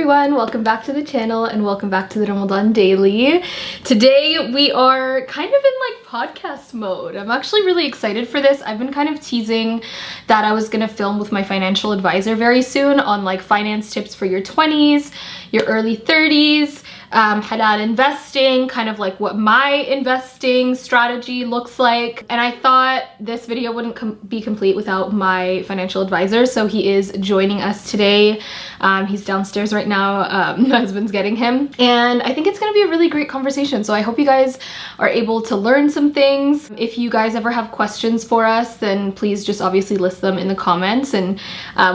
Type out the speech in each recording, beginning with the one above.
everyone, welcome back to the channel and welcome back to the Ramadan Daily. Today we are kind of in like podcast mode. I'm actually really excited for this. I've been kind of teasing that I was gonna film with my financial advisor very soon on like finance tips for your 20s, your early 30s, halal investing, kind of like what my investing strategy looks like. And I thought this video wouldn't be complete without my financial advisor, so he is joining us today. He's downstairs right now. My husband's getting him, and I think it's gonna be a really great conversation. So I hope you guys are able to learn some things. If you guys ever have questions for us, then please just obviously list them in the comments, and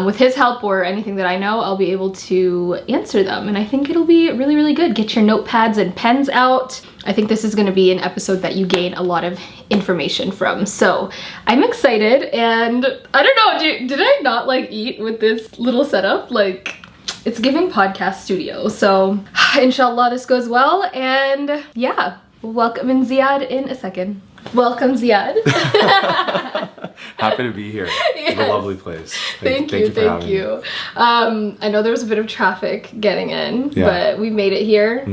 with his help or anything that I know, I'll be able to answer them. And I think it'll be really, really good. Get your notepads and pens out. I think this is going to be an episode that you gain a lot of information from. So I'm excited, and I don't know, did I not like eat with this little setup? Like, it's giving podcast studio. So inshallah this goes well, and yeah, we'll welcome in Ziad in a second. Welcome, Ziad. Happy to be here. Yes. It's a lovely place. Thank you. I know there was a bit of traffic getting in, but we made it here.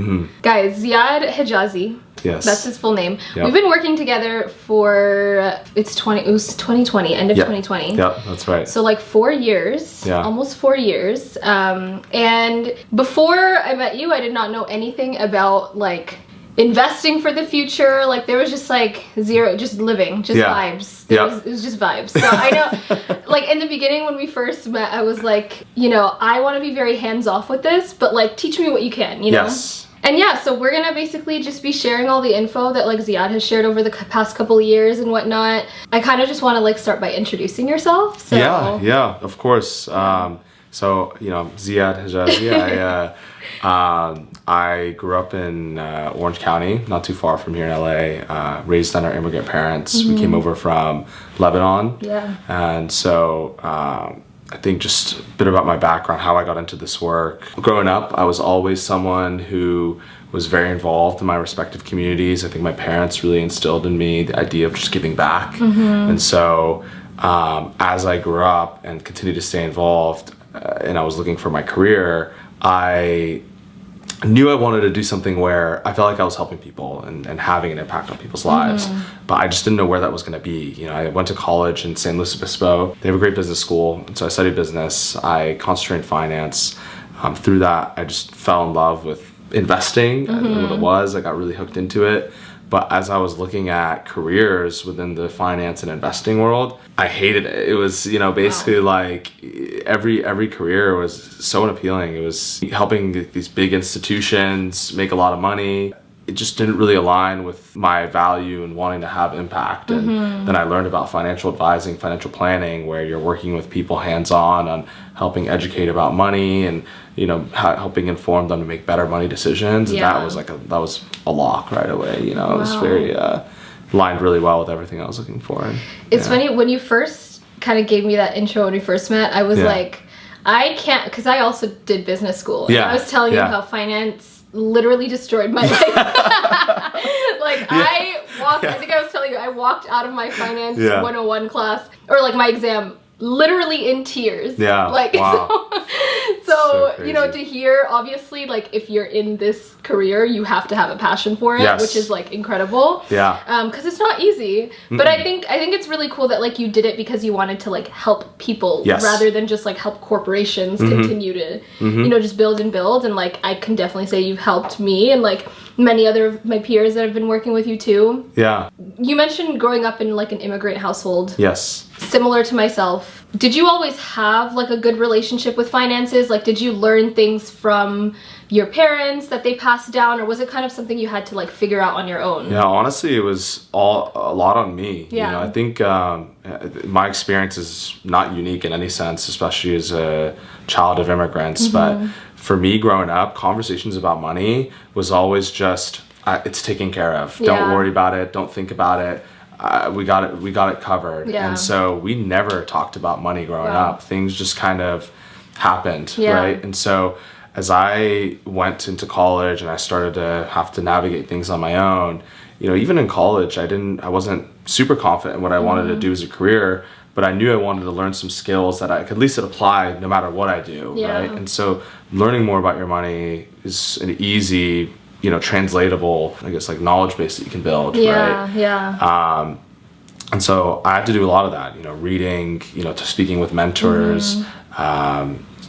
Guys, Ziad Hijazi. Yes. That's his full name. Yep. We've been working together for, it was 2020, end of 2020. Yep, that's right. So like 4 years, almost 4 years. And before I met you, I did not know anything about like investing for the future. Like there was just like zero, just living, just vibes. It was just vibes. So I know, like in the beginning when we first met, I was like, you know, I want to be very hands off with this, but like teach me what you can, you know? Yes. And yeah, so we're gonna basically just be sharing all the info that like Ziad has shared over the past couple of years and whatnot. I kind of just want to like start by introducing yourself. So. Yeah, of course. So, you know, Ziad Hijazi, I grew up in Orange County, not too far from here in LA, raised on our immigrant parents. We came over from Lebanon. And so I think just a bit about my background, how I got into this work. Growing up, I was always someone who was very involved in my respective communities. I think my parents really instilled in me the idea of just giving back. And so as I grew up and continued to stay involved, and I was looking for my career, I knew I wanted to do something where I felt like I was helping people and having an impact on people's lives, but I just didn't know where that was going to be. You know, I went to college in St. Louis Obispo. They have a great business school, and so I studied business. I concentrated in finance. Through that, I just fell in love with investing and what it was. I got really hooked into it. But as I was looking at careers within the finance and investing world, I hated it. It was, you know, basically like every career was so unappealing. It was helping these big institutions make a lot of money. It just didn't really align with my value and wanting to have impact. And then I learned about financial advising, financial planning, where you're working with people hands-on on helping educate about money and, you know, helping inform them to make better money decisions. And that was like that was a lock right away. You know, it was very aligned really well with everything I was looking for. And, it's funny, when you first kind of gave me that intro when we first met, I was like, I can't, because I also did business school. And I was telling you how finance literally destroyed my life. Like I think I was telling you, I walked out of my finance 101 class, or like my exam, literally in tears. Like so you know, to hear, obviously, like if you're in this career, you have to have a passion for it, which is like incredible. Because it's not easy. But I think it's really cool that like you did it because you wanted to like help people rather than just like help corporations continue to you know, just build and build. And like I can definitely say you've helped me and like many other of my peers that have been working with you too. You mentioned growing up in like an immigrant household. Similar to myself. Did you always have like a good relationship with finances? Like did you learn things from your parents that they passed down, or was it kind of something you had to like figure out on your own? Honestly, it was a lot on me. You know, I think my experience is not unique in any sense, especially as a child of immigrants. But for me growing up, conversations about money was always just, it's taken care of. Don't worry about it. Don't think about it. We got it covered. And so we never talked about money growing up. Things just kind of happened, right? And so as I went into college and I started to have to navigate things on my own, even in college, I wasn't super confident in what I wanted to do as a career, but I knew I wanted to learn some skills that I could at least apply no matter what I do, right? And so learning more about your money is an easy, translatable, I guess, like knowledge base that you can build, right? And so I had to do a lot of that, reading, to speaking with mentors,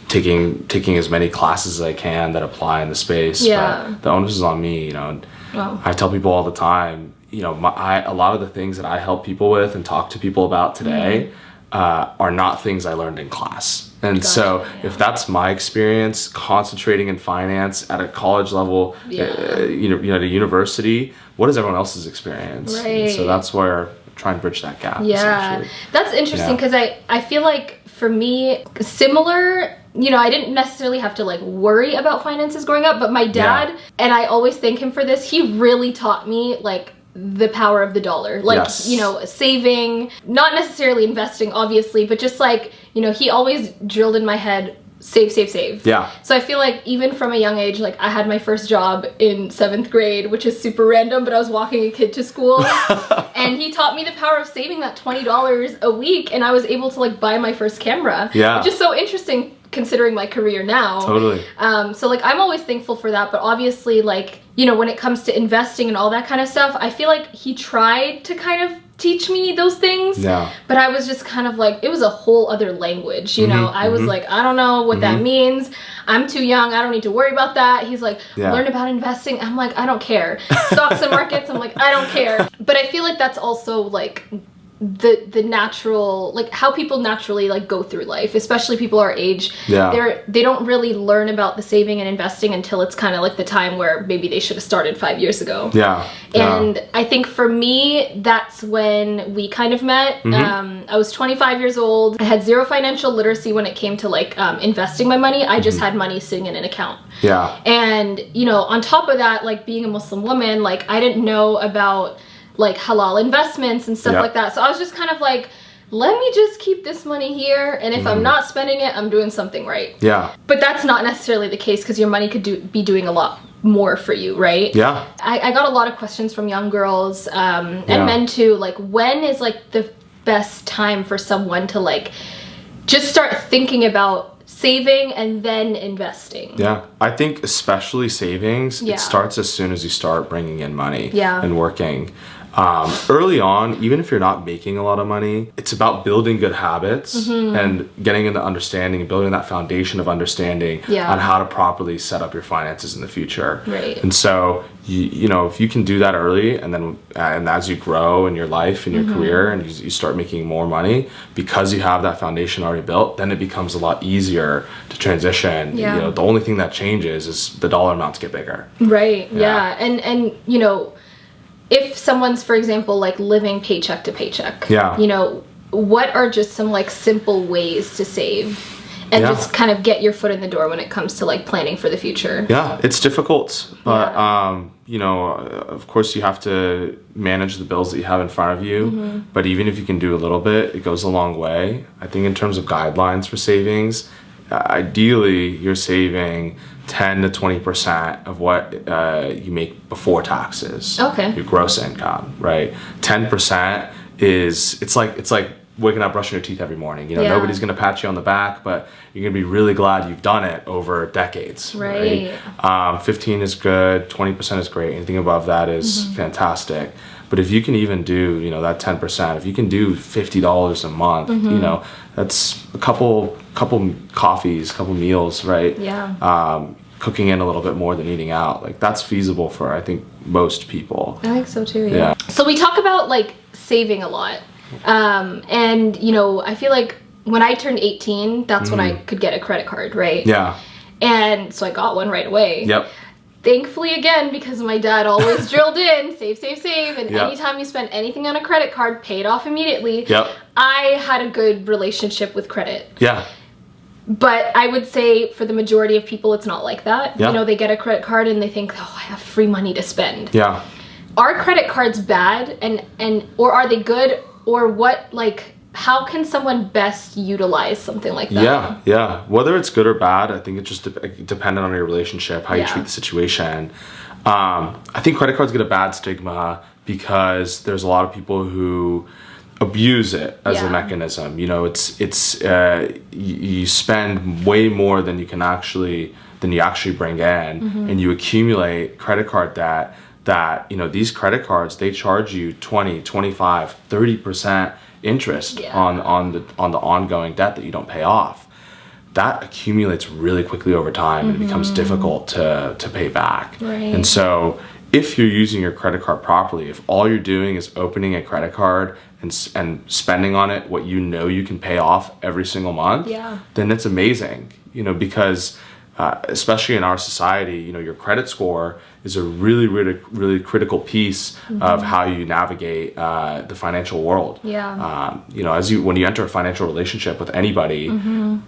taking as many classes as I can that apply in the space. But the onus is on me, I tell people all the time, a lot of the things that I help people with and talk to people about today are not things I learned in class. And if that's my experience concentrating in finance at a college level, at a university, what is everyone else's experience? Right. And so that's where try and bridge that gap. That's interesting because I feel like for me, similar, I didn't necessarily have to like worry about finances growing up, but my dad, and I always thank him for this, he really taught me like the power of the dollar, like, saving, not necessarily investing, obviously, but just like, he always drilled in my head, save. Yeah. So I feel like even from a young age, like I had my first job in 7th grade, which is super random, but I was walking a kid to school and he taught me the power of saving that $20 a week. And I was able to like buy my first camera, which is so interesting considering my career now. Totally. So like I'm always thankful for that, but obviously like, when it comes to investing and all that kind of stuff, I feel like he tried to kind of teach me those things, but I was just kind of like, it was a whole other language, I was like, I don't know what that means, I'm too young, I don't need to worry about that. He's like, learn about investing. I'm like, I don't care. Stocks and markets, I'm like, I don't care. But I feel like that's also like the natural, like how people naturally like go through life, especially people our age. They don't really learn about the saving and investing until it's kind of like the time where maybe they should have started 5 years ago. And I think for me, that's when we kind of met. I was 25 years old. I had zero financial literacy when it came to like investing my money. I just had money sitting in an account. And on top of that, like being a Muslim woman, like I didn't know about like halal investments and stuff like that. So I was just kind of like, let me just keep this money here, and if I'm not spending it, I'm doing something right. But that's not necessarily the case, because your money could be doing a lot more for you, right? I got a lot of questions from young girls and men too, like when is like the best time for someone to like just start thinking about saving and then investing? I think especially savings, it starts as soon as you start bringing in money and working. Early on, even if you're not making a lot of money, it's about building good habits and getting into understanding and building that foundation of understanding on how to properly set up your finances in the future. And so, if you can do that early, and then as you grow in your life, in your career, and you start making more money, because you have that foundation already built, then it becomes a lot easier to transition. The only thing that changes is the dollar amounts get bigger. And if someone's, for example, like living paycheck to paycheck, what are just some like simple ways to save and just kind of get your foot in the door when it comes to like planning for the future? It's difficult, but of course you have to manage the bills that you have in front of you, but even if you can do a little bit, it goes a long way. I think in terms of guidelines for savings, ideally you're saving 10 to 20% of what you make before taxes. Your gross income, right? 10% is, it's like waking up brushing your teeth every morning. Nobody's gonna pat you on the back, but you're gonna be really glad you've done it over decades. 15 is good, 20% is great. Anything above that is fantastic. But if you can even do, that 10%, if you can do $50 a month, that's a couple coffees, couple meals, right? Cooking in a little bit more than eating out. Like that's feasible for, I think, most people. I think so too, So we talk about like saving a lot. And, I feel like when I turned 18, that's when I could get a credit card, right? And so I got one right away. Thankfully, again, because my dad always drilled in, save, and anytime you spend anything on a credit card, pay it off immediately. I had a good relationship with credit. But I would say for the majority of people, it's not like that. They get a credit card and they think, oh, I have free money to spend. Are credit cards bad, or are they good, or what, like, how can someone best utilize something like that? Whether it's good or bad, I think it's just dependent on your relationship, how you treat the situation. I think credit cards get a bad stigma because there's a lot of people who abuse it as a Yeah. mechanism. You know, you spend way more than you actually bring in, and you accumulate credit card debt that, you know, these credit cards, they charge you 20, 25, 30% interest Yeah. on the ongoing debt that you don't pay off. That accumulates really quickly over time and becomes difficult to pay back. Right. And so if you're using your credit card properly, if all you're doing is opening a credit card and spending on it what you know you can pay off every single month, Yeah. then it's amazing, you know, because especially in our society, you know, your credit score is a really, really, really critical piece of how you navigate the financial world. Yeah. You know, when you enter a financial relationship with anybody, in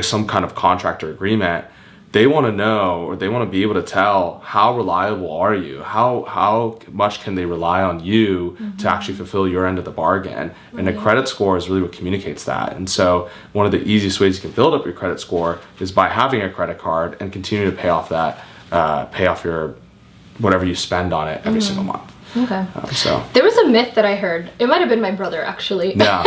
some kind of contract or agreement, they want to know, or they want to be able to tell, how reliable are you? How much can they rely on you to actually fulfill your end of the bargain? And a credit score is really what communicates that. And so one of the easiest ways you can build up your credit score is by having a credit card and continue to pay off your whatever you spend on it every single month. Okay. So there was a myth that I heard. It might have been my brother, actually. Yeah.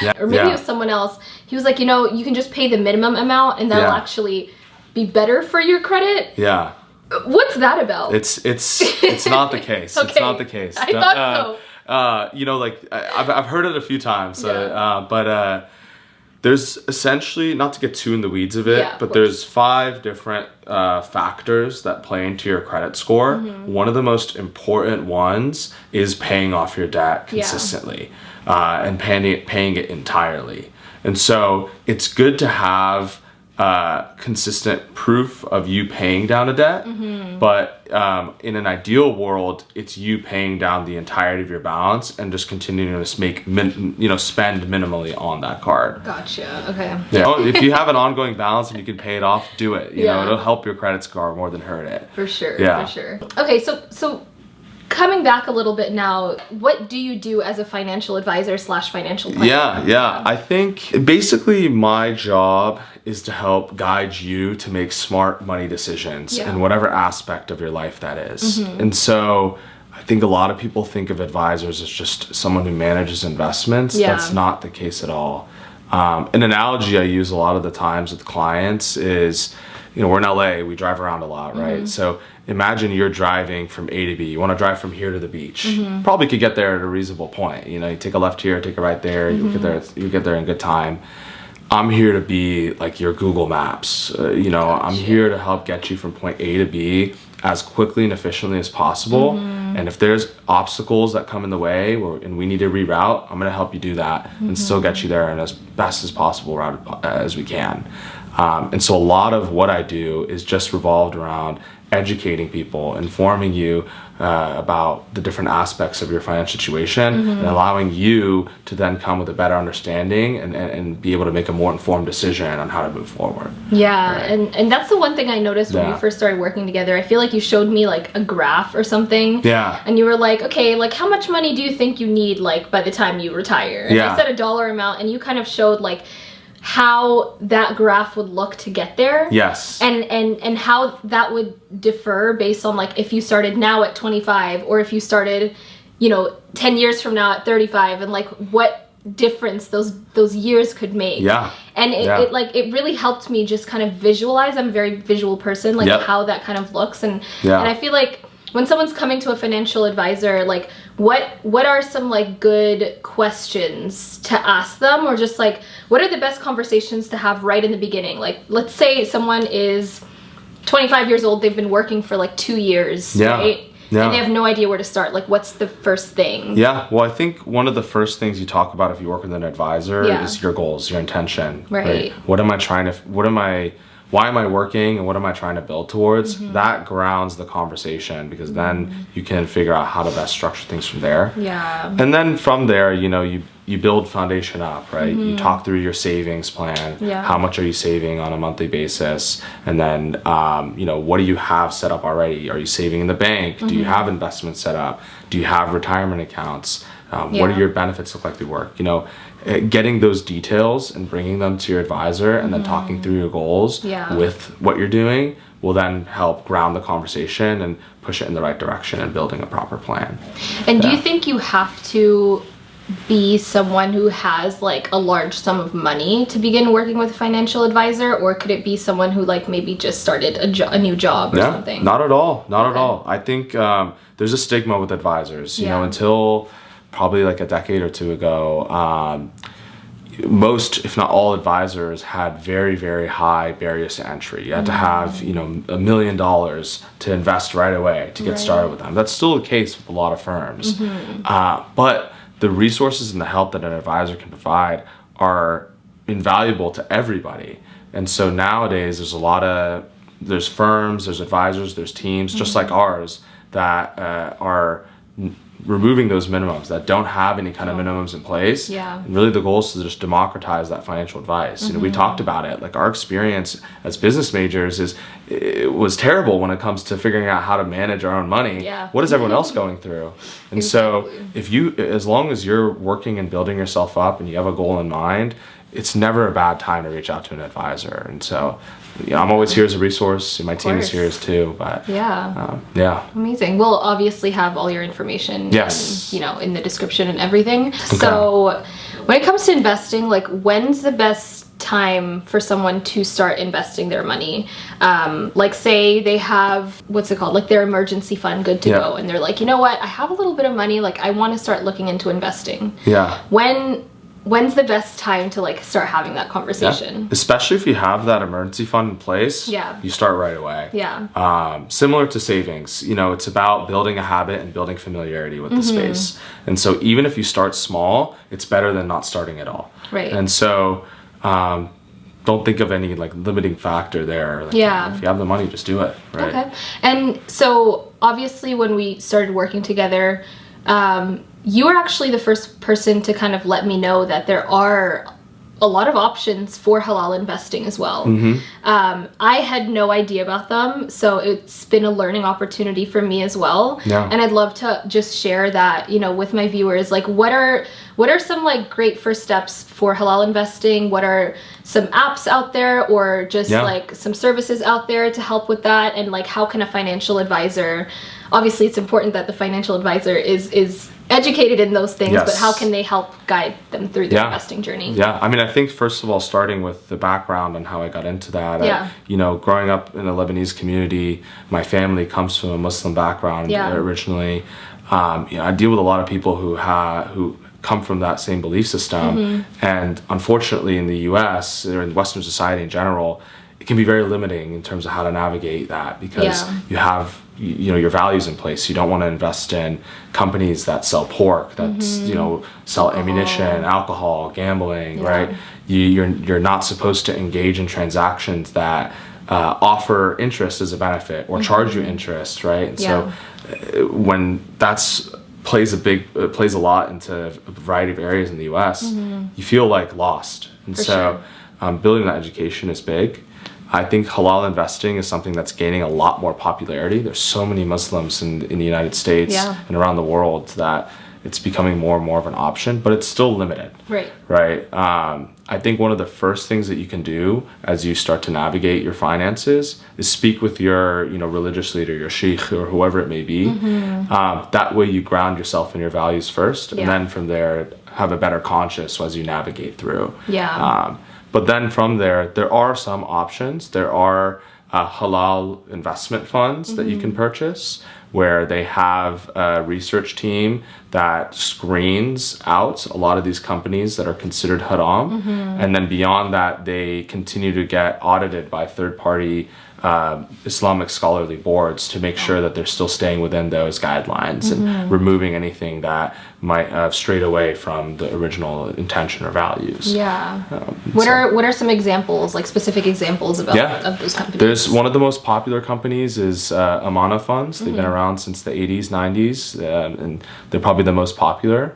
Yeah. Or maybe it was someone else. He was like, you know, you can just pay the minimum amount and that'll actually be better for your credit. Yeah. What's that about? It's not the case. Okay. It's not the case. I thought so. You know, like I've heard it a few times, but there's essentially, not to get too in the weeds of it, but there's 5 different factors that play into your credit score. One of the most important ones is paying off your debt consistently and paying it entirely. And so it's good to have consistent proof of you paying down a debt, but in an ideal world, it's you paying down the entirety of your balance and just continuing to spend minimally on that card. Gotcha. Okay. Yeah. If you have an ongoing balance and you can pay it off, do it. You know, it'll help your credit score more than hurt it. For sure. Yeah. For sure. Okay, so coming back a little bit now, what do you do as a financial advisor / financial planner? Yeah. I think basically my job is to help guide you to make smart money decisions in whatever aspect of your life that is. And so I think a lot of people think of advisors as just someone who manages investments. That's not the case at all. An analogy I use a lot of the times with clients is, you know, we're in LA, we drive around a lot, right? So imagine you're driving from A to B. You want to drive from here to the beach. Probably could get there at a reasonable point. You know, you take a left here, take a right there, you get there in good time. I'm here to be like your Google Maps. I'm here to help get you from point A to B as quickly and efficiently as possible. And if there's obstacles that come in the way and we need to reroute, I'm gonna help you do that and still get you there in as best as possible route as we can. And so a lot of what I do is just revolved around educating people, informing you about the different aspects of your financial situation and allowing you to then come with a better understanding and be able to make a more informed decision on how to move forward. Yeah, right? and that's the one thing I noticed when we first started working together. I feel like you showed me like a graph or something. Yeah. And you were like, okay, like how much money do you think you need like by the time you retire? And I said a dollar amount and you kind of showed like how that graph would look to get there. Yes. And how that would differ based on like if you started now at 25 or if you started, 10 years from now at 35 and like what difference those years could make. Yeah. And it really helped me just kind of visualize. I'm a very visual person, like how that kind of looks and I feel like when someone's coming to a financial advisor, like what are some like good questions to ask them, or just like what are the best conversations to have right in the beginning? Like let's say someone is 25 years old, they've been working for like 2 years, right? Yeah. And they have no idea where to start. Like what's the first thing? Yeah, well I think one of the first things you talk about if you work with an advisor is your goals, your intention. Right. Why am I working and what am I trying to build towards? That grounds the conversation because then you can figure out how to best structure things from there. Yeah. And then from there, you build foundation up, right? You talk through your savings plan. Yeah. How much are you saving on a monthly basis? And then, what do you have set up already? Are you saving in the bank? Do you have investments set up? Do you have retirement accounts? What do your benefits look like through work? Getting those details and bringing them to your advisor and then talking through your goals with what you're doing will then help ground the conversation and push it in the right direction and building a proper plan. And do you think you have to be someone who has like a large sum of money to begin working with a financial advisor, or could it be someone who like maybe just started a new job or something? Not at all. Not at all. I think there's a stigma with advisors, you know, until probably like a decade or two ago, most, if not all, advisors had very, very high barriers to entry. You had to have, you know, $1 million to invest right away to get started with them. That's still the case with a lot of firms. But the resources and the help that an advisor can provide are invaluable to everybody. And so nowadays there's firms, there's advisors, there's teams just like ours that are removing those minimums, that don't have any kind of minimums in place. And really the goal is to just democratize that financial advice. You know, we talked about it, like our experience as business majors it was terrible when it comes to figuring out how to manage our own money. What is everyone else going through? And so as long as you're working and building yourself up and you have a goal in mind, it's never a bad time to reach out to an advisor. And so, you know, I'm always here as a resource, and my team is here as too. But amazing. We'll obviously have all your information, you know, in the description and everything. So, when it comes to investing, like, when's the best time for someone to start investing their money? Like, say they have like their emergency fund good to go, and they're like, you know what, I have a little bit of money, like I want to start looking into investing. When's the best time to like start having that conversation? Especially if you have that emergency fund in place, you start right away. Similar to savings, you know, it's about building a habit and building familiarity with the space. And so even if you start small, it's better than not starting at all. And so don't think of any like limiting factor there. Like, if you have the money, just do it. And so obviously when we started working together, you were actually the first person to kind of let me know that there are a lot of options for halal investing as well. I had no idea about them, so it's been a learning opportunity for me as well. And I'd love to just share that, you know, with my viewers. Like, what are some like great first steps for halal investing? What are some apps out there, or just like some services out there to help with that? And like, how can a financial advisor, obviously it's important that the financial advisor is educated in those things, but how can they help guide them through their investing journey? I mean, I think first of all, starting with the background and how I got into that, you know, growing up in a Lebanese community, my family comes from a Muslim background originally. You know, I deal with a lot of people who come from that same belief system, and unfortunately in the US or in Western society in general, it can be very limiting in terms of how to navigate that, because you have, you know, your values in place. You don't want to invest in companies that sell pork, that's you know, sell ammunition, alcohol, gambling, right? You're not supposed to engage in transactions that offer interest as a benefit or charge you interest, right? And so when plays a lot into a variety of areas in the US, you feel like lost. And building that education is big. I think halal investing is something that's gaining a lot more popularity. There's so many Muslims in the United States and around the world that it's becoming more and more of an option, but it's still limited. I think one of the first things that you can do as you start to navigate your finances is speak with your, you know, religious leader, your sheikh or whoever it may be. That way you ground yourself in your values first, and then from there have a better conscience as you navigate through. But then from there are some options. There are halal investment funds that you can purchase, where they have a research team that screens out a lot of these companies that are considered haram. And then beyond that, they continue to get audited by third-party Islamic scholarly boards to make sure that they're still staying within those guidelines and removing anything that might have strayed away from the original intention or values. What are some examples, like specific examples of those companies? There's one of the most popular companies is Amana funds. They've been around since the 80s, 90s, and they're probably the most popular.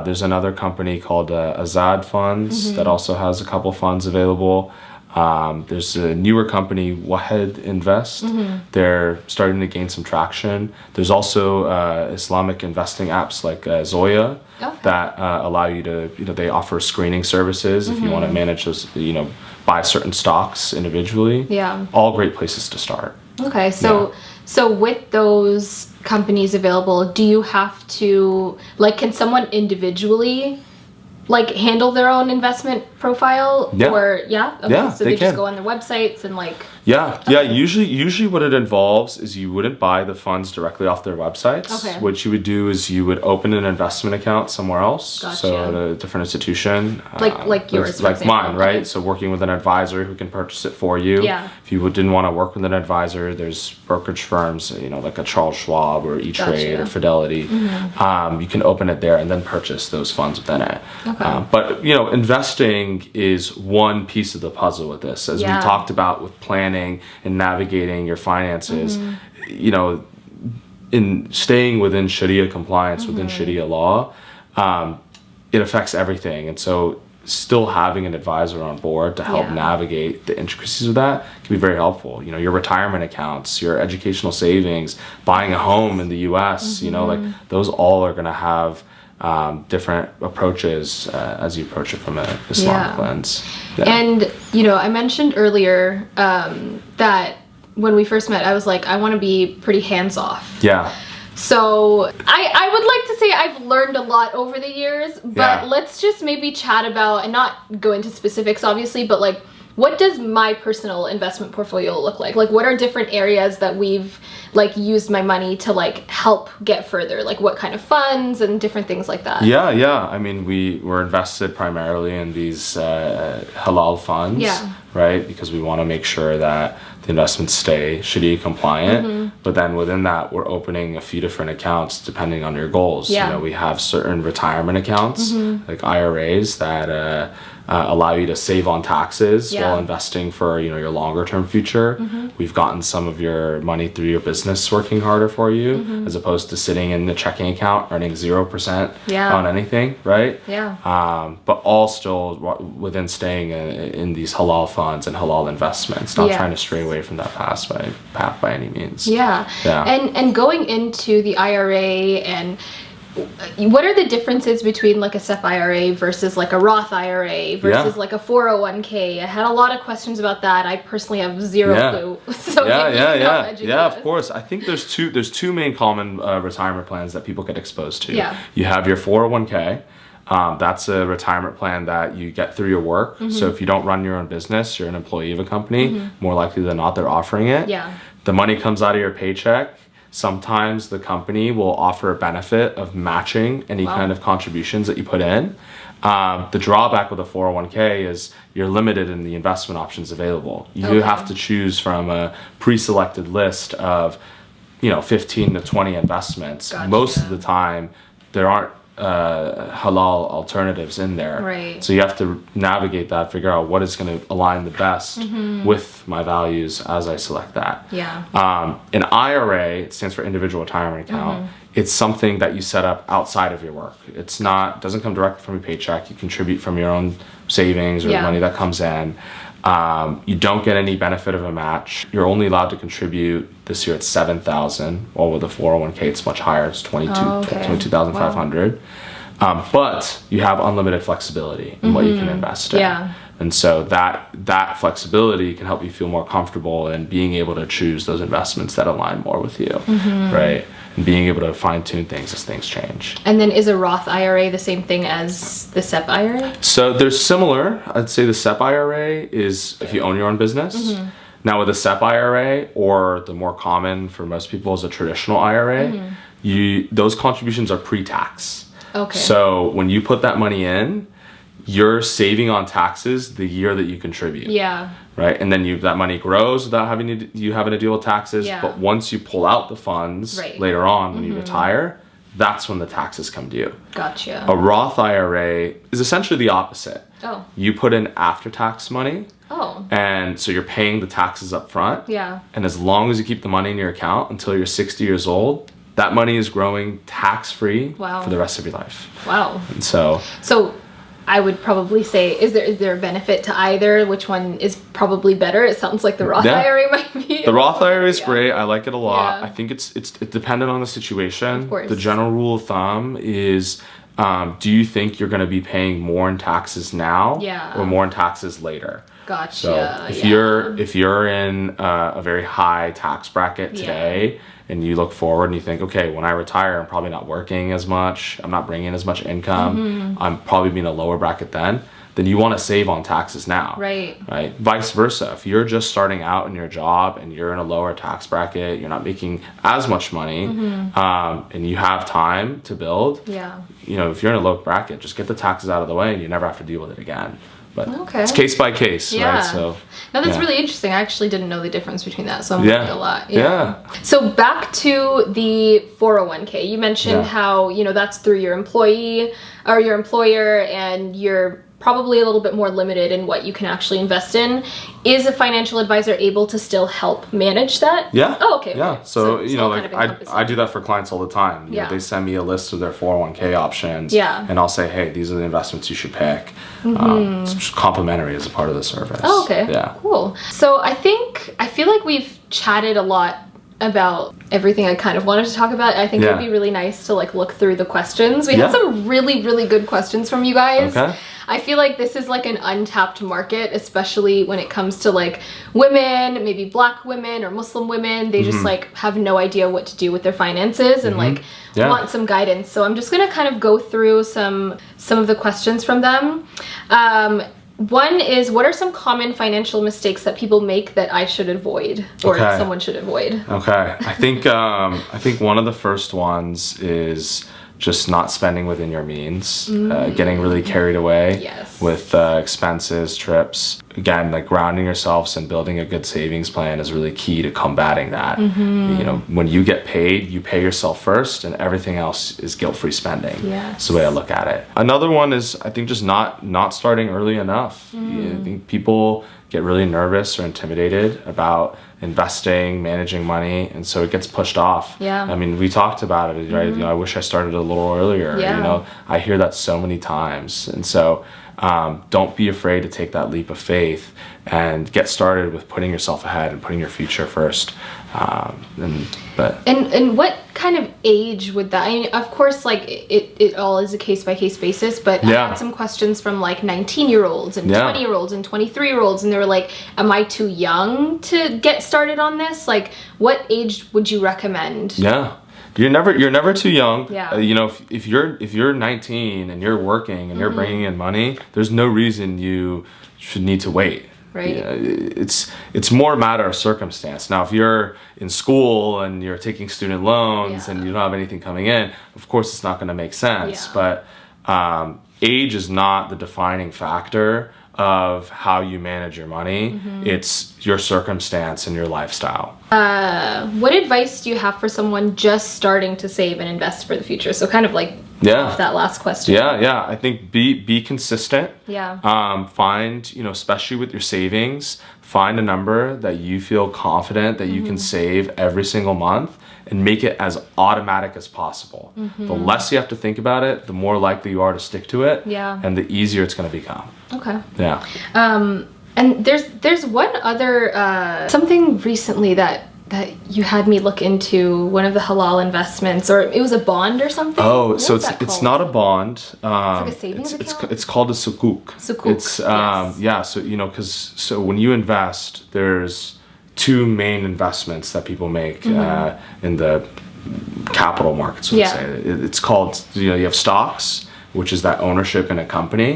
There's another company called Azad Funds that also has a couple funds available. There's a newer company, Wahed Invest. They're starting to gain some traction. There's also Islamic investing apps like Zoya that allow you to, they offer screening services if you want to manage those, buy certain stocks individually. Yeah. All great places to start. Okay, so with those companies available, do you have to, like, can someone individually, like, handle their own investment profile? Yeah. Or, yeah? Okay, Yeah, so they they just can. go on their websites and, like... Yeah, usually what it involves is you wouldn't buy the funds directly off their websites. Okay. What you would do is you would open an investment account somewhere else. Gotcha. So at a different institution. Like yours, for like example. mine, right? Okay. So working with an advisor who can purchase it for you. Yeah. If you didn't want to work with an advisor, there's brokerage firms, like a Charles Schwab or E-Trade or Fidelity. You can open it there and then purchase those funds within it. Okay. But investing is one piece of the puzzle with this. As we talked about with planning and navigating your finances, in staying within Sharia compliance, within Sharia law, it affects everything. And so still having an advisor on board to help navigate the intricacies of that can be very helpful. Your retirement accounts, your educational savings, buying a home in the US, like those all are going to have different approaches as you approach it from an Islamic lens. Yeah. And, I mentioned earlier that when we first met, I was like, I want to be pretty hands-off. Yeah. So I would like to say I've learned a lot over the years, but let's just maybe chat about, and not go into specifics obviously, but like, what does my personal investment portfolio look like? Like, what are different areas that we've like used my money to like help get further? Like, what kind of funds and different things like that? Yeah. I mean, we were invested primarily in these halal funds, right? Because we want to make sure that the investments stay Sharia compliant. But then within that, we're opening a few different accounts depending on your goals. We have certain retirement accounts, like IRAs that allow you to save on taxes while investing for your longer term future. We've gotten some of your money through your business working harder for you, as opposed to sitting in the checking account earning 0% on anything, right? But all still within staying in these halal funds and halal investments, not trying to stray away from that path by any means. And going into the IRA, and what are the differences between like a SEP IRA versus like a Roth IRA versus like a 401k? I had a lot of questions about that. I personally have zero clue. So of course. I think there's two main common retirement plans that people get exposed to. You have your 401k. That's a retirement plan that you get through your work. So if you don't run your own business, you're an employee of a company, more likely than not, they're offering it. The money comes out of your paycheck. Sometimes the company will offer a benefit of matching any kind of contributions that you put in. The drawback with a 401k is you're limited in the investment options available. You have to choose from a pre-selected list of 15 to 20 investments. Most of the time there aren't halal alternatives in there, so you have to navigate that, figure out what is going to align the best with my values as I select that. An IRA, it stands for individual retirement account. It's something that you set up outside of your work. Doesn't come directly from your paycheck. You contribute from your own savings or money that comes in. You don't get any benefit of a match. You're only allowed to contribute this year at $7,000, while with a 401k it's much higher. It's $22,500. But you have unlimited flexibility in what you can invest in. And so that flexibility can help you feel more comfortable in being able to choose those investments that align more with you, right? And being able to fine tune things as things change. And then is a Roth IRA the same thing as the SEP IRA? So they're similar. I'd say the SEP IRA is if you own your own business. Now with a SEP IRA, or the more common for most people is a traditional IRA, those contributions are pre-tax. So when you put that money in, you're saving on taxes the year that you contribute. Right? And then that money grows without having to deal with taxes. But once you pull out the funds later on when you retire, that's when the taxes come due. Gotcha. A Roth IRA is essentially the opposite. You put in after-tax money. And so you're paying the taxes up front. And as long as you keep the money in your account until you're 60 years old, that money is growing tax-free for the rest of your life. And so I would probably say, is there a benefit to either? Which one is probably better? It sounds like the Roth IRA might be. The Roth IRA is great. I like it a lot. Yeah. I think it's dependent on the situation. Of course. The general rule of thumb is, do you think you're going to be paying more in taxes now or more in taxes later? Gotcha. So if you're in a very high tax bracket today, and you look forward and you think, okay, when I retire, I'm probably not working as much, I'm not bringing as much income, I'm probably being a lower bracket then you want to save on taxes now. Right. Vice versa. If you're just starting out in your job and you're in a lower tax bracket, you're not making as much money, and you have time to build, you know, if you're in a low bracket, just get the taxes out of the way and you never have to deal with it again. But it's case by case, right? So no, that's really interesting. I actually didn't know the difference between that, so I'm learning a lot. So back to the 401k. You mentioned how, you know, that's through your employee or your employer, and you're probably a little bit more limited in what you can actually invest in. Is a financial advisor able to still help manage that? Yeah. Oh, okay. Yeah. So you know, like I do that for clients all the time. You know, they send me a list of their 401k options. And I'll say, hey, these are the investments you should pick. It's just complimentary as a part of the service. Oh, okay. Yeah. Cool. So I feel like we've chatted a lot about everything I kind of wanted to talk about. I think it'd be really nice to like look through the questions. We had some really, really good questions from you guys. Okay. I feel like this is like an untapped market, especially when it comes to like women, maybe Black women or Muslim women. They just like have no idea what to do with their finances and like want some guidance. So I'm just gonna kind of go through some of the questions from them. One is, what are some common financial mistakes that people make that I should avoid or someone should avoid? Okay. I think one of the first ones is just not spending within your means, getting really carried away with expenses, trips. Again, like grounding yourselves and building a good savings plan is really key to combating that. You know, when you get paid, you pay yourself first and everything else is guilt-free spending. That's the way I look at it. Another one is, I think, just not starting early enough. I think people get really nervous or intimidated about investing, managing money, and so it gets pushed off. I mean, we talked about it, right? You know, I wish I started a little earlier. You know, I hear that so many times, and so don't be afraid to take that leap of faith and get started with putting yourself ahead and putting your future first. And what kind of age would that, I mean, of course, like it all is a case-by-case basis, but I had some questions from like 19-year-olds and 20-year-olds and 23-year-olds, and they were like, am I too young to get started on this? Like, what age would you recommend? You're never too young. You know, if you're 19 and you're working and you're bringing in money, there's no reason you should need to wait. It's more a matter of circumstance. Now, if you're in school and you're taking student loans and you don't have anything coming in, of course it's not going to make sense. But age is not the defining factor of how you manage your money. It's your circumstance and your lifestyle. What advice do you have for someone just starting to save and invest for the future? So kind of like off that last question. I think be consistent. Find, you know, especially with your savings, find a number that you feel confident that you can save every single month and make it as automatic as possible. The less you have to think about it, the more likely you are to stick to it, and the easier it's going to become. And there's one other something recently that you had me look into, one of the halal investments, or it was a bond or something. So it's not a bond. It's like a savings account? It's called a sukuk. It's so you know, so when you invest, there's two main investments that people make in the capital markets, would say. It's called, you know, you have stocks, which is that ownership in a company,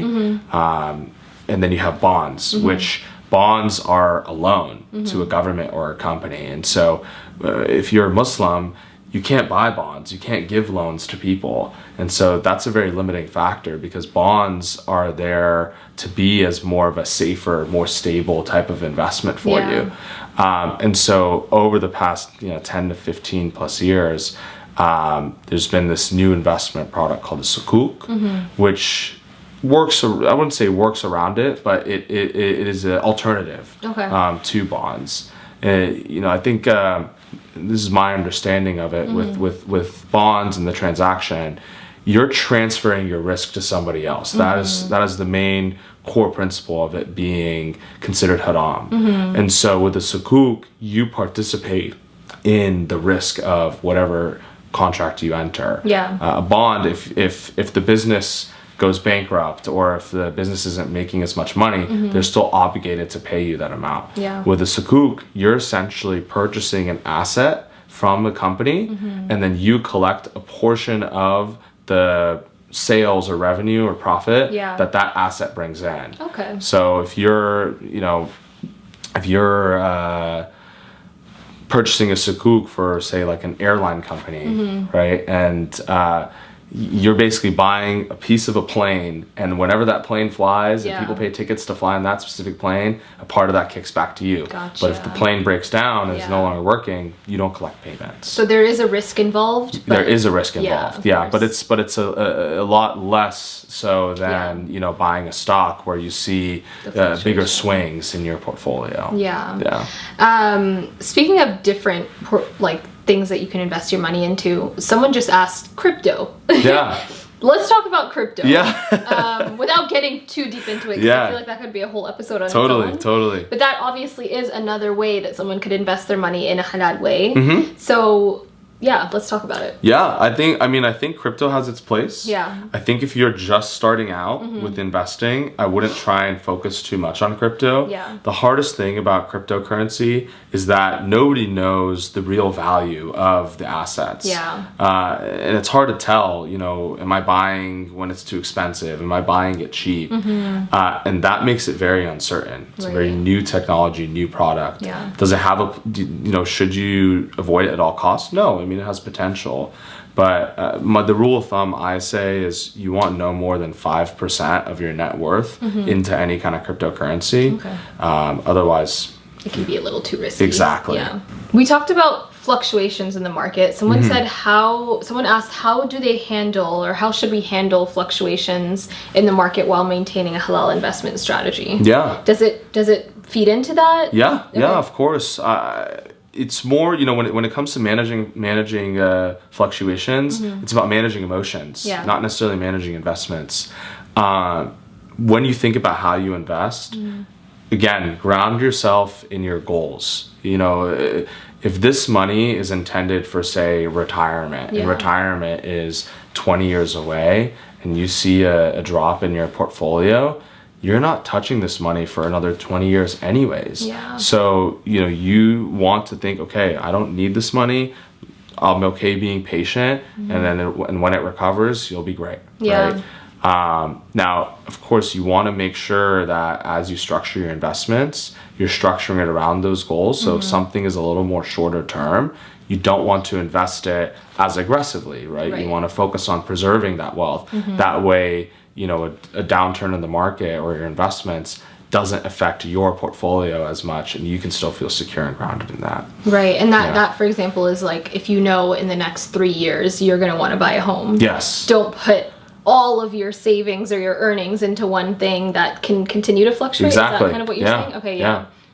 and then you have bonds, which bonds are a loan to a government or a company. And so if you're a Muslim, you can't buy bonds, you can't give loans to people. And so that's a very limiting factor, because bonds are there to be as more of a safer, more stable type of investment for you. And so over the past 10 to 15 plus years, there's been this new investment product called the sukuk, which works, I wouldn't say works around it, but it is an alternative to bonds. I think this is my understanding of it with bonds and the transaction. you're transferring your risk to somebody else. That is the main core principle of it being considered haram. And so with the sukuk, you participate in the risk of whatever contract you enter. A bond, if the business goes bankrupt or if the business isn't making as much money, they're still obligated to pay you that amount. With the sukuk, you're essentially purchasing an asset from the company, and then you collect a portion of the sales or revenue or profit that asset brings in. So if you're purchasing a sukuk for, say, like an airline company, right? And you're basically buying a piece of a plane, and whenever that plane flies and people pay tickets to fly on that specific plane, a part of that kicks back to you. But if the plane breaks down and is no longer working, you don't collect payments. So there is a risk involved. There is a risk involved, but it's a lot less so than buying a stock where you see bigger swings in your portfolio. Speaking of different things that you can invest your money into, someone just asked crypto. Let's talk about crypto. Without getting too deep into it, because I feel like that could be a whole episode on its own. Totally. But that obviously is another way that someone could invest their money in a halal way. So let's talk about it. I think crypto has its place. I think if you're just starting out with investing, I wouldn't try and focus too much on crypto. The hardest thing about cryptocurrency is that nobody knows the real value of the assets. And it's hard to tell, am I buying when it's too expensive? Am I buying it cheap? And that makes it very uncertain. It's a very new technology, new product. Does it have should you avoid it at all costs? No. It has potential, but the rule of thumb I say is you want no more than 5% of your net worth into any kind of cryptocurrency. Otherwise, it can be a little too risky. Exactly. We talked about fluctuations in the market. Someone asked how do they handle, or how should we handle fluctuations in the market while maintaining a halal investment strategy? Does it feed into that? Of course. It's more, when it comes to managing fluctuations, it's about managing emotions, not necessarily managing investments. When you think about how you invest, again, ground yourself in your goals. If this money is intended for, say, retirement, and retirement is 20 years away, and you see a drop in your portfolio, you're not touching this money for another 20 years anyways. So, you want to think, okay, I don't need this money. I'm okay being patient. And when it recovers, you'll be great. Right? Now, of course, you want to make sure that as you structure your investments, you're structuring it around those goals. So if something is a little more shorter term, you don't want to invest it as aggressively, right? You want to focus on preserving that wealth. That way, a downturn in the market or your investments doesn't affect your portfolio as much, and you can still feel secure and grounded in that. And that for example is like, if in the next 3 years you're going to want to buy a home, don't put all of your savings or your earnings into one thing that can continue to fluctuate. Is that kind of what you're saying?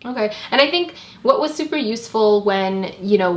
Okay. And I think what was super useful when,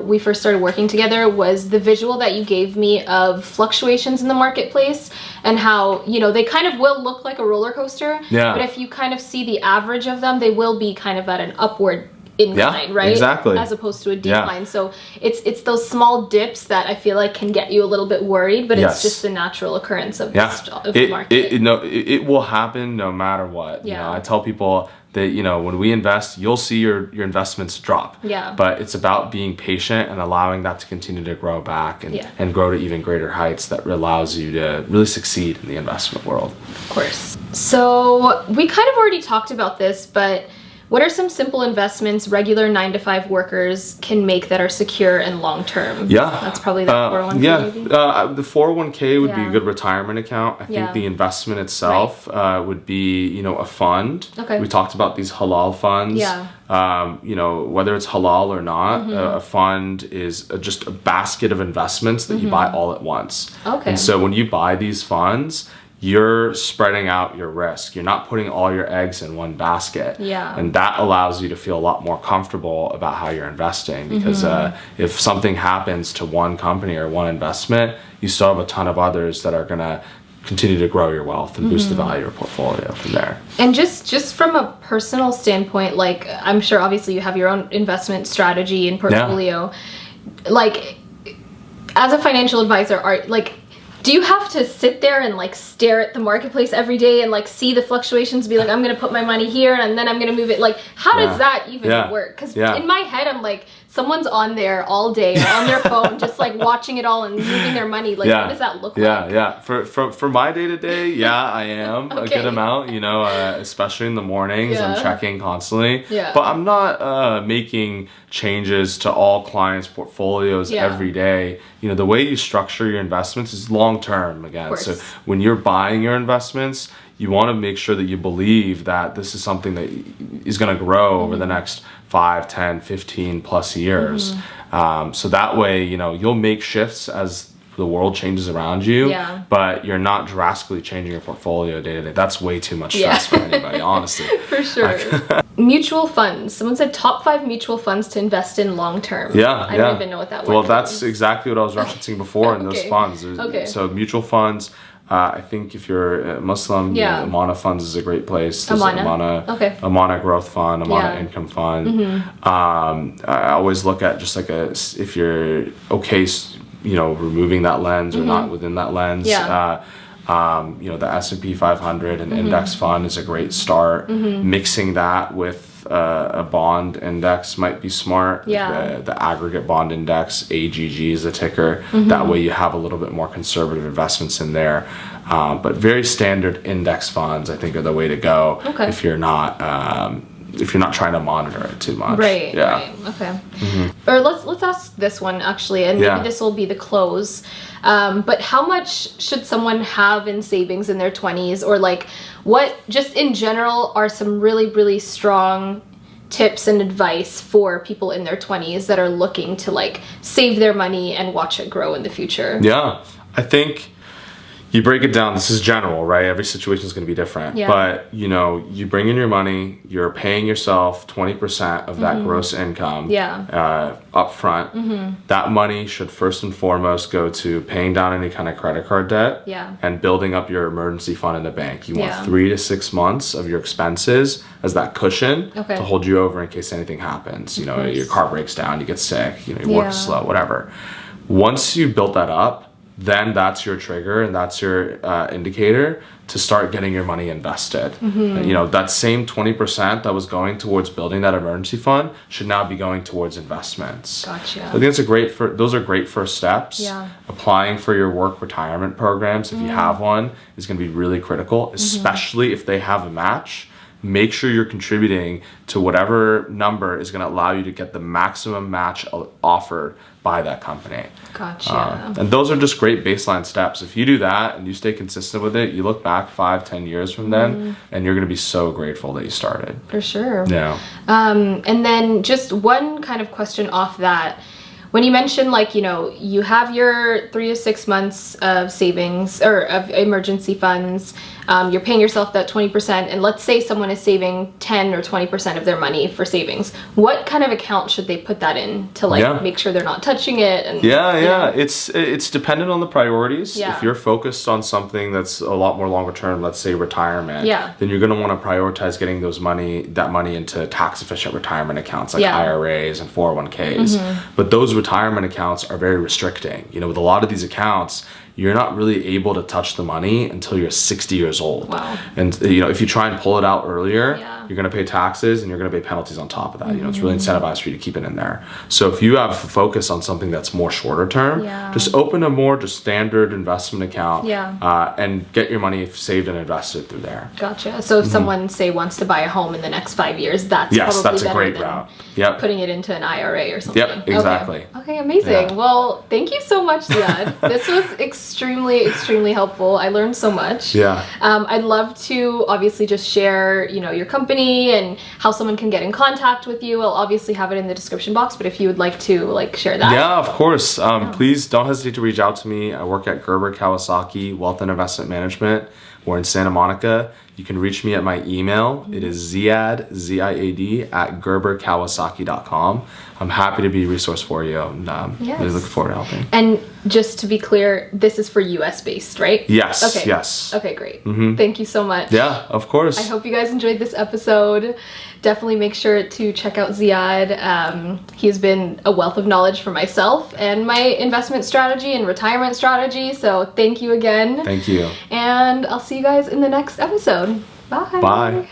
we first started working together was the visual that you gave me of fluctuations in the marketplace and how, they kind of will look like a roller coaster. But if you kind of see the average of them, they will be kind of at an upward incline, right? Exactly. As opposed to a decline. So it's those small dips that I feel like can get you a little bit worried, but it's just the natural occurrence of the market. It will happen no matter what. I tell people that, when we invest, you'll see your investments drop. But it's about being patient and allowing that to continue to grow back and grow to even greater heights that allows you to really succeed in the investment world. Of course. So we kind of already talked about this, but what are some simple investments regular 9-to-5 workers can make that are secure and long-term? That's probably the 401k. Maybe? The 401k would be a good retirement account. I think the investment itself would be, a fund. We talked about these halal funds. Whether it's halal or not, a fund is just a basket of investments that you buy all at once. And so when you buy these funds, you're spreading out your risk. You're not putting all your eggs in one basket. Yeah. And that allows you to feel a lot more comfortable about how you're investing, because if something happens to one company or one investment, you still have a ton of others that are going to continue to grow your wealth and boost the value of your portfolio from there. And just from a personal standpoint, like, I'm sure obviously you have your own investment strategy and portfolio. Like, as a financial advisor, do you have to sit there and like stare at the marketplace every day and like see the fluctuations, be like, I'm gonna put my money here and then I'm gonna move it? Like, how does that even work? Because in my head, I'm like, someone's on there all day or on their phone just like watching it all and moving their money. Like, what does that look like? Yeah. For my day-to-day, I am a good amount, you know, especially in the mornings. I'm checking constantly. But I'm not making changes to all clients' portfolios every day. You know, the way you structure your investments is long-term again. So when you're buying your investments, you want to make sure that you believe that this is something that is going to grow over the next 5, 10, 15 plus years. So that way, you know, you'll make shifts as the world changes around you, but you're not drastically changing your portfolio day to day. That's way too much stress for anybody, honestly. For sure. Mutual funds. Someone said top 5 mutual funds to invest in long term. I don't even know what that word Well, means. that's exactly what I was referencing before in those funds. So mutual funds, I think if you're Muslim, you know, Amana Funds is a great place. There's Amana Growth Fund, Amana Income Fund. I always look at just like if you're you know, removing that lens or not within that lens. You know, the S&P 500 and index fund is a great start. Mixing that with a bond index might be smart. The aggregate bond index, AGG is the ticker. That way you have a little bit more conservative investments in there. But very standard index funds, I think, are the way to go if you're not trying to monitor it too much. Right. Okay. Or let's ask this one actually, and maybe this will be the close. But how much should someone have in savings in their 20s, or like what just in general are some really, really strong tips and advice for people in their 20s that are looking to like save their money and watch it grow in the future? I think you break it down. This is general, right? Every situation is going to be different. But, you know, you bring in your money, you're paying yourself 20% of that gross income up front. That money should first and foremost go to paying down any kind of credit card debt and building up your emergency fund in the bank. You want 3 to 6 months of your expenses as that cushion to hold you over in case anything happens. You know, your car breaks down, you get sick, you know, your work is slow, whatever. Once you built that up, then that's your trigger and that's your indicator to start getting your money invested. You know, that same 20% that was going towards building that emergency fund should now be going towards investments. Gotcha. So I think those are great first steps. Applying for your work retirement programs, if you have one, is going to be really critical, especially if they have a match. Make sure you're contributing to whatever number is going to allow you to get the maximum match offered by that company. Gotcha. And those are just great baseline steps. If you do that and you stay consistent with it, you look back 5-10 years from then and you're going to be so grateful that you started. For sure. Yeah. And then just one kind of question off that. When you mentioned, like, you know, you have your 3 to 6 months of savings or of emergency funds, you're paying yourself that 20%, and let's say someone is saving 10 or 20% of their money for savings. What kind of account should they put that in to like make sure they're not touching it? And you know? It's dependent on the priorities. If you're focused on something that's a lot more longer term, let's say retirement, then you're going to want to prioritize getting that money into tax efficient retirement accounts like IRAs and 401ks. But those retirement accounts are very restricting. You know, with a lot of these accounts, you're not really able to touch the money until you're 60 years old. And you know, if you try and pull it out earlier, you're going to pay taxes and you're going to pay penalties on top of that. You know, it's really incentivized for you to keep it in there. So if you have focus on something that's more shorter term, just open a more just standard investment account and get your money saved and invested through there. Gotcha. So if someone say wants to buy a home in the next 5 years, that's that's a great route. Putting it into an IRA or something. Exactly. Okay, amazing. Well, thank you so much, Ziad. This was extremely extremely helpful. I learned so much. Yeah. I'd love to obviously just share, you know, your company and how someone can get in contact with you. I'll obviously have it in the description box, but if you would like to like share that. Yeah, of course. Please don't hesitate to reach out to me. I work at Gerber Kawasaki Wealth and Investment Management. We're in Santa Monica. You can reach me at my email. It is Ziad, Z-I-A-D, at gerberkawasaki.com. I'm happy to be a resource for you. Yes. Really looking forward to helping. And just to be clear, this is for US based, right? Yes, okay. yes. Okay, great. Thank you so much. Yeah, of course. I hope you guys enjoyed this episode. Definitely make sure to check out Ziad. He's been a wealth of knowledge for myself and my investment strategy and retirement strategy. So thank you again. Thank you. And I'll see you guys in the next episode. Bye. Bye.